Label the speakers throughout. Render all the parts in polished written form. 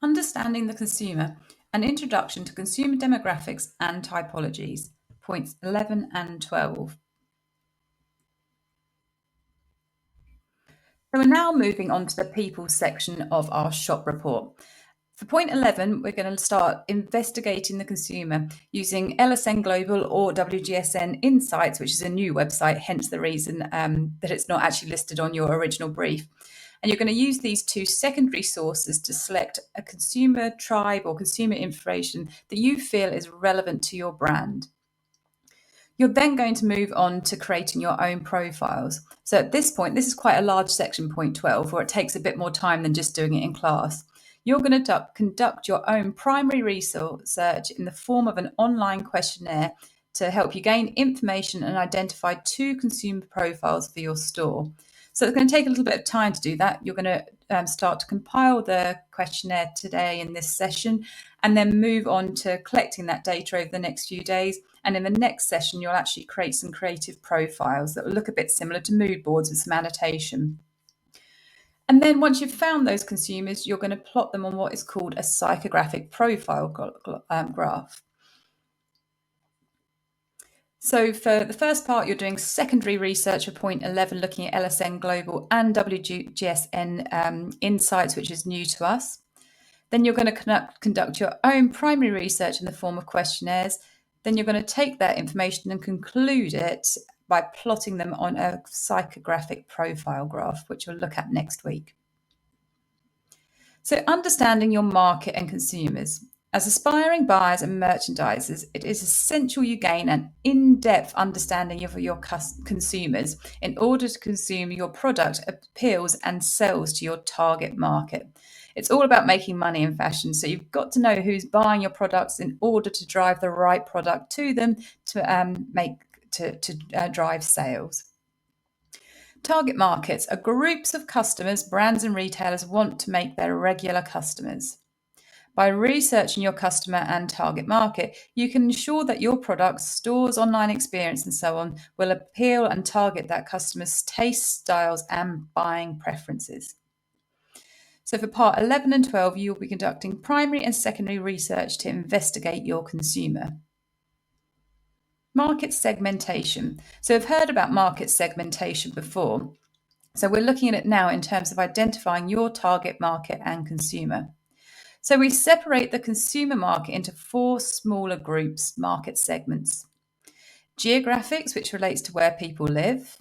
Speaker 1: Understanding the consumer, an introduction to consumer demographics and typologies, points 11 and 12. So we're now moving on to the people section of our shop report. For point 11, we're going to start investigating the consumer using LSN Global or WGSN Insights, which is a new website, hence the reason that it's not actually listed on your original brief. And you're going to use these two secondary sources to select a consumer tribe or consumer information that you feel is relevant to your brand. You're then going to move on to creating your own profiles. So at this point, this is quite a large section, point 12, where it takes a bit more time than just doing it in class. You're going to conduct your own primary research in the form of an online questionnaire to help you gain information and identify 2 consumer profiles for your store. So it's going to take a little bit of time to do that. You're going to start to compile the questionnaire today in this session, and then move on to collecting that data over the next few days. And in the next session, you'll actually create some creative profiles that will look a bit similar to mood boards with some annotation. And then once you've found those consumers, you're going to plot them on what is called a psychographic profile graph. So for the first part, you're doing secondary research for point 11, looking at LSN Global and WGSN Insights, which is new to us. Then you're going to conduct your own primary research in the form of questionnaires. Then you're going to take that information and conclude it by plotting them on a psychographic profile graph, which we'll look at next week. So understanding your market and consumers. As aspiring buyers and merchandisers, it is essential you gain an in-depth understanding of your consumers in order to consume your product appeals and sells to your target market. It's all about making money in fashion, so you've got to know who's buying your products in order to drive the right product to them to drive sales. Target markets are groups of customers brands and retailers want to make their regular customers. By researching your customer and target market, you can ensure that your products, stores, online experience, and so on will appeal and target that customer's taste, styles, and buying preferences. So for part 11 and 12, you will be conducting primary and secondary research to investigate your consumer. Market segmentation. So I've heard about market segmentation before. So we're looking at it now in terms of identifying your target market and consumer. So we separate the consumer market into 4 smaller groups, market segments. Geographics, which relates to where people live.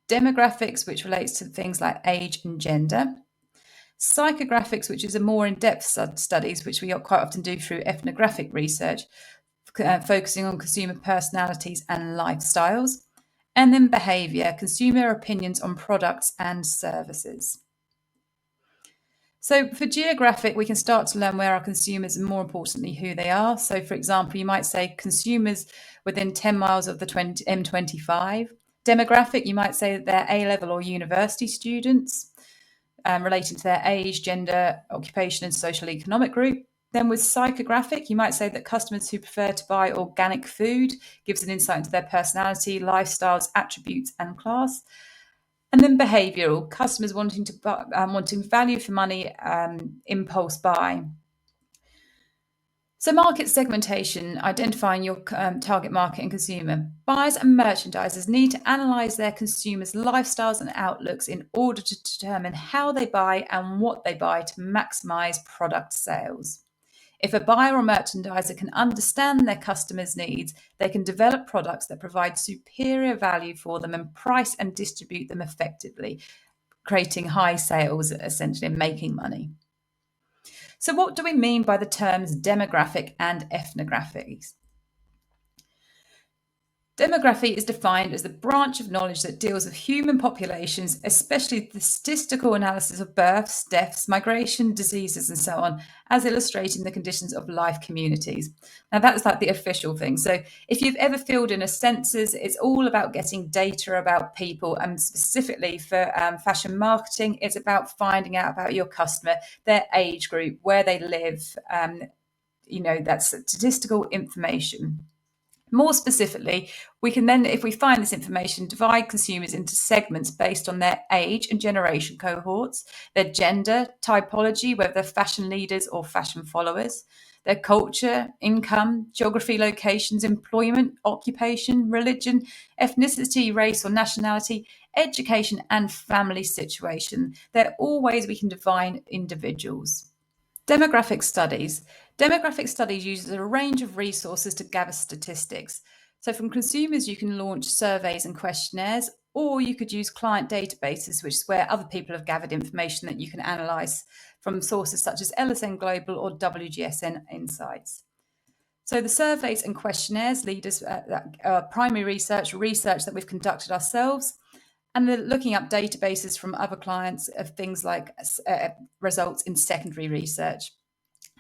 Speaker 1: Demographics, which relates to things like age and gender. Psychographics, which is a more in-depth studies, which we quite often do through ethnographic research, focusing on consumer personalities and lifestyles. And then behaviour, consumer opinions on products and services. So for geographic, we can start to learn where our consumers and more importantly, who they are. So for example, you might say consumers within 10 miles of the M25. Demographic, you might say that they're A-level or university students relating to their age, gender, occupation and social economic group. Then with psychographic, you might say that customers who prefer to buy organic food gives an insight into their personality, lifestyles, attributes and class. And then behavioural, customers wanting value for money, impulse buy. So market segmentation, identifying your target market and consumer. Buyers and merchandisers need to analyse their consumers' lifestyles and outlooks in order to determine how they buy and what they buy to maximise product sales. If a buyer or merchandiser can understand their customers' needs, they can develop products that provide superior value for them and price and distribute them effectively, creating high sales, essentially, and making money. So what do we mean by the terms demographic and ethnographics? Demography is defined as the branch of knowledge that deals with human populations, especially the statistical analysis of births, deaths, migration, diseases, and so on, as illustrating the conditions of life communities. Now, that's like the official thing. So if you've ever filled in a census, it's all about getting data about people, and specifically for fashion marketing, it's about finding out about your customer, their age group, where they live, that's statistical information. More specifically, we can then, if we find this information, divide consumers into segments based on their age and generation cohorts, their gender, typology, whether they're fashion leaders or fashion followers, their culture, income, geography, locations, employment, occupation, religion, ethnicity, race or nationality, education, and family situation. They're all ways we can define individuals. Demographic studies. Demographic studies uses a range of resources to gather statistics. So from consumers, you can launch surveys and questionnaires, or you could use client databases, which is where other people have gathered information that you can analyze from sources such as LSN Global or WGSN Insights. So the surveys and questionnaires lead us primary research that we've conducted ourselves, and they're looking up databases from other clients of things like results in secondary research.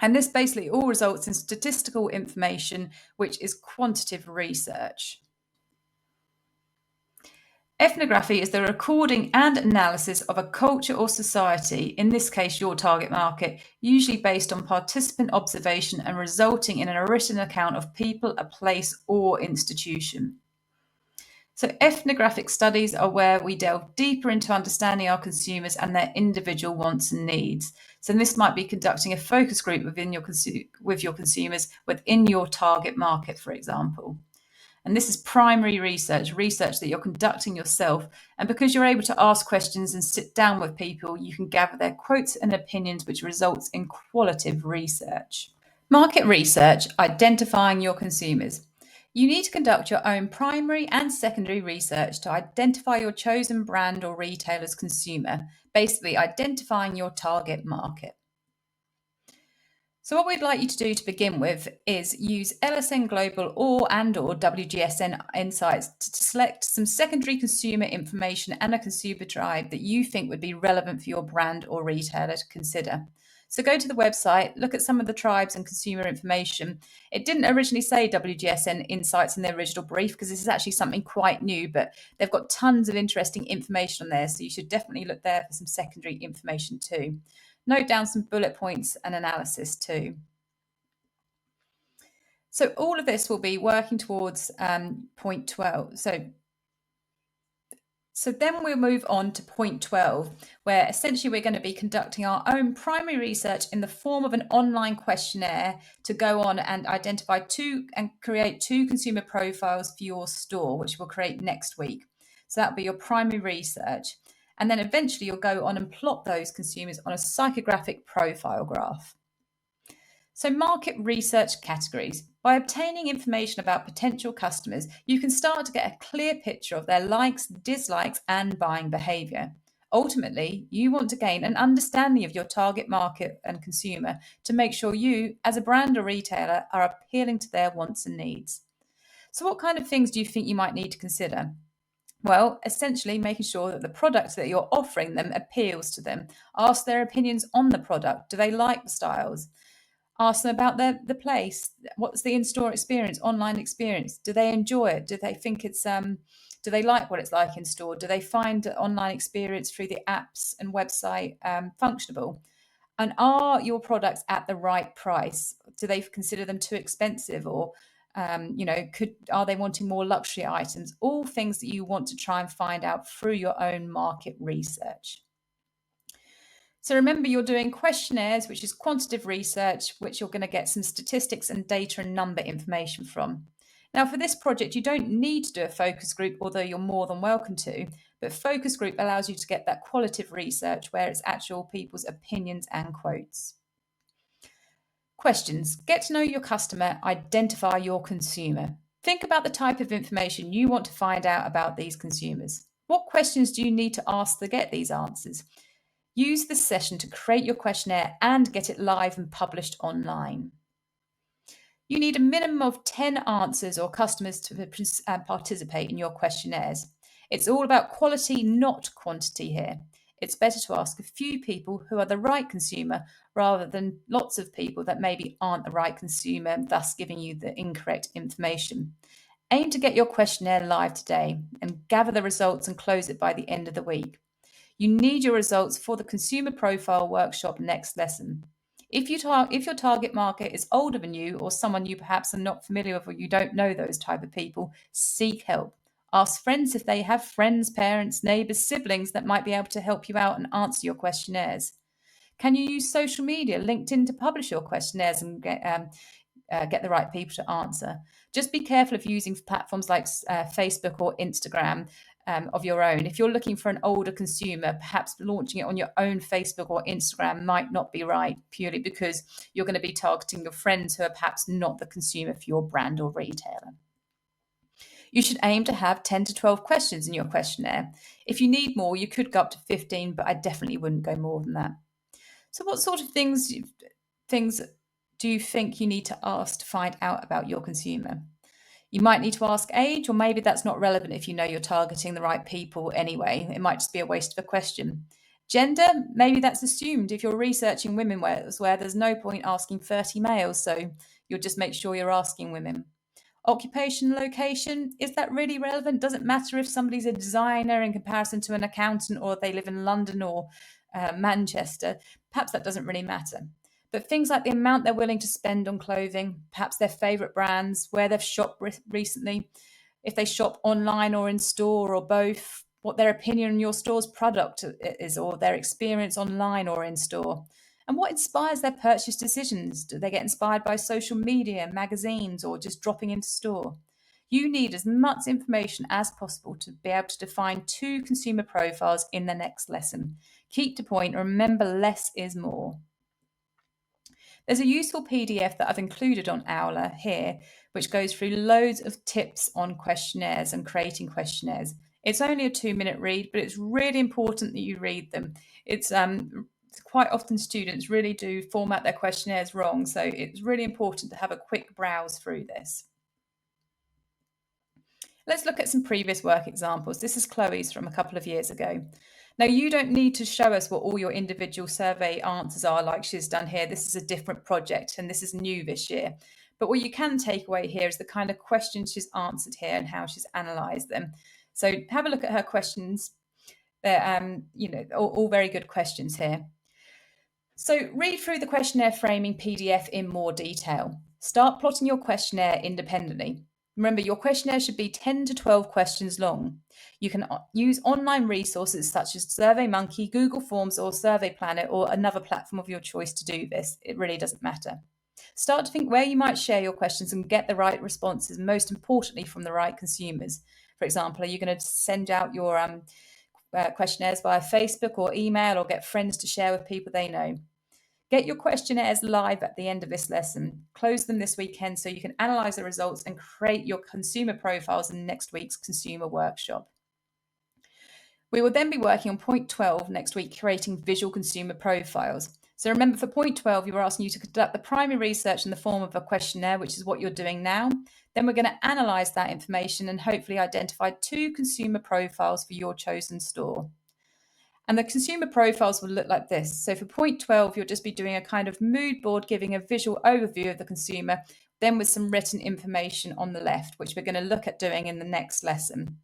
Speaker 1: And this basically all results in statistical information, which is quantitative research. Ethnography is the recording and analysis of a culture or society, in this case your target market, usually based on participant observation and resulting in a written account of people, a place, or institution. So ethnographic studies are where we delve deeper into understanding our consumers and their individual wants and needs. So this might be conducting a focus group with your consumers within your target market, for example. And this is primary research that you're conducting yourself. And because you're able to ask questions and sit down with people, you can gather their quotes and opinions, which results in qualitative research. Market research, identifying your consumers. You need to conduct your own primary and secondary research to identify your chosen brand or retailer's consumer, basically identifying your target market. So what we'd like you to do to begin with is use LSN Global or WGSN Insights to select some secondary consumer information and a consumer tribe that you think would be relevant for your brand or retailer to consider. So go to the website, look at some of the tribes and consumer information. It didn't originally say WGSN Insights in their original brief because this is actually something quite new, but they've got tons of interesting information on there. So you should definitely look there for some secondary information too. Note down some bullet points and analysis too. So all of this will be working towards point 12. So then we'll move on to point 12, where essentially we're going to be conducting our own primary research in the form of an online questionnaire to go on and identify create two consumer profiles for your store, which we'll create next week. So that'll be your primary research. And then eventually you'll go on and plot those consumers on a psychographic profile graph. So market research categories. By obtaining information about potential customers, you can start to get a clear picture of their likes, dislikes, and buying behavior. Ultimately, you want to gain an understanding of your target market and consumer to make sure you, as a brand or retailer, are appealing to their wants and needs. So what kind of things do you think you might need to consider? Well, essentially making sure that the product that you're offering them appeals to them. Ask their opinions on the product. Do they like the styles? Ask them about the place. What's the in-store experience, online experience? Do they enjoy it? Do they think it's do they like what it's like in store? Do they find the online experience through the apps and website functionable? And are your products at the right price? Do they consider them too expensive, or are they wanting more luxury items? All things that you want to try and find out through your own market research. So remember, you're doing questionnaires, which is quantitative research, which you're going to get some statistics and data and number information from. Now, for this project, you don't need to do a focus group, although you're more than welcome to. But focus group allows you to get that qualitative research where it's actual people's opinions and quotes. Questions. Get to know your customer, identify your consumer. Think about the type of information you want to find out about these consumers. What questions do you need to ask to get these answers? Use this session to create your questionnaire and get it live and published online. You need a minimum of 10 answers or customers to participate in your questionnaires. It's all about quality, not quantity here. It's better to ask a few people who are the right consumer rather than lots of people that maybe aren't the right consumer, thus giving you the incorrect information. Aim to get your questionnaire live today and gather the results and close it by the end of the week. You need your results for the consumer profile workshop next lesson. If your target market is older than you or someone you perhaps are not familiar with or you don't know those type of people, seek help. Ask friends if they have friends, parents, neighbours, siblings that might be able to help you out and answer your questionnaires. Can you use social media, LinkedIn, to publish your questionnaires and get the right people to answer? Just be careful of using platforms like Facebook or Instagram of your own. If you're looking for an older consumer, perhaps launching it on your own Facebook or Instagram might not be right, purely because you're going to be targeting your friends who are perhaps not the consumer for your brand or retailer. You should aim to have 10 to 12 questions in your questionnaire. If you need more, you could go up to 15, but I definitely wouldn't go more than that. So what sort of things do you think you need to ask to find out about your consumer? You might need to ask age, or maybe that's not relevant if you know you're targeting the right people anyway. It might just be a waste of a question. Gender, maybe that's assumed if you're researching women where there's no point asking 30 males, so you'll just make sure you're asking women. Occupation, location, is that really relevant? Does it matter if somebody's a designer in comparison to an accountant, or they live in London or Manchester? Perhaps that doesn't really matter. But things like the amount they're willing to spend on clothing, perhaps their favourite brands, where they've shopped recently, if they shop online or in store or both, what their opinion on your store's product is, or their experience online or in store. And what inspires their purchase decisions? Do they get inspired by social media, magazines, or just dropping into store? You need as much information as possible to be able to define 2 consumer profiles in the next lesson. Keep to point, and remember, less is more. There's a useful PDF that I've included on Owler here, which goes through loads of tips on questionnaires and creating questionnaires. It's only a 2-minute read, but it's really important that you read them. It's quite often students really do format their questionnaires wrong, so it's really important to have a quick browse through this. Let's look at some previous work examples. This is Chloe's from a couple of years ago. Now, you don't need to show us what all your individual survey answers are like she's done here. This is a different project and this is new this year. But what you can take away here is the kind of questions she's answered here and how she's analysed them. So have a look at her questions. They're all very good questions here. So read through the questionnaire framing PDF in more detail. Start plotting your questionnaire independently. Remember, your questionnaire should be 10 to 12 questions long. You can use online resources such as SurveyMonkey, Google Forms, or Survey Planet, or another platform of your choice to do this. It really doesn't matter. Start to think where you might share your questions and get the right responses, most importantly from the right consumers. For example, are you going to send out your questionnaires via Facebook or email, or get friends to share with people they know? Get your questionnaires live at the end of this lesson. Close them this weekend so you can analyse the results and create your consumer profiles in next week's consumer workshop. We will then be working on point 12 next week, creating visual consumer profiles. So remember, for point 12, you were asking you to conduct the primary research in the form of a questionnaire, which is what you're doing now. Then we're going to analyse that information and hopefully identify 2 consumer profiles for your chosen store. And the consumer profiles will look like this. So for point 12, you'll just be doing a kind of mood board, giving a visual overview of the consumer, then with some written information on the left, which we're going to look at doing in the next lesson.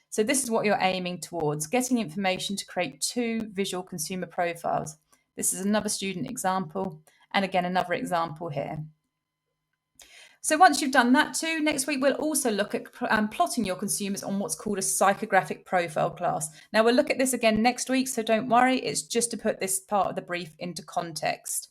Speaker 1: So this is what you're aiming towards, getting information to create 2 visual consumer profiles. This is another student example, and again, another example here. So once you've done that too, next week we'll also look at plotting your consumers on what's called a psychographic profile class. Now we'll look at this again next week, so don't worry, it's just to put this part of the brief into context.